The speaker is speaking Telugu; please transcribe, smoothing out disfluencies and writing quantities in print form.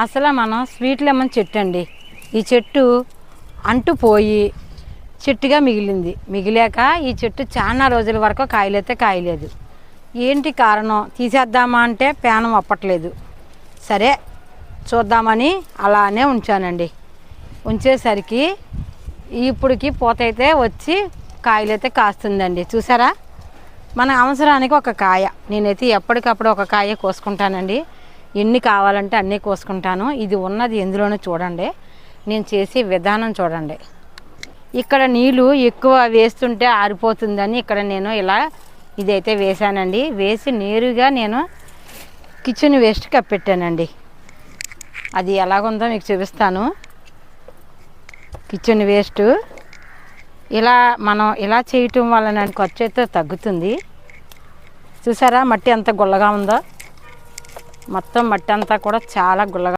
అసలు మనం స్వీట్ లెమన్ చెట్టు అండి. ఈ చెట్టు అంటుపోయి చెట్టుగా మిగిలాక ఈ చెట్టు చాలా రోజుల వరకు కాయలైతే కాయలేదు. ఏంటి కారణం? తీసేద్దామా అంటే పేనం అప్పట్లేదు. సరే చూద్దామని అలానే ఉంచానండి. ఉంచేసరికి ఇప్పటికి పూతైతే వచ్చి కాయలైతే కాస్తుందండి. చూసారా, మన అవసరానికి ఒక కాయ. నేనైతే ఎప్పటికప్పుడు ఒక కాయ కోసుకుంటానండి. ఎన్ని కావాలంటే అన్నీ కోసుకుంటాను. ఇది ఉన్నది ఎందులోనూ చూడండి, నేను చేసే విధానం చూడండి. ఇక్కడ నీళ్ళు ఎక్కువ వేస్తుంటే ఆరిపోతుందని ఇక్కడ నేను ఇలా ఇదైతే వేసానండి. వేసి నేరుగా నేను కిచెన్ వేస్ట్ కప్పెట్టానండి. అది ఎలాగుందో మీకు చూపిస్తాను. కిచెన్ వేస్ట్ మనం ఇలా చేయటం వలన ఖర్చు అయితే తగ్గుతుంది. చూసారా మట్టి ఎంత గుల్లగా ఉందో, మొత్తం మట్టి అంతా కూడా చాలా గుల్లగా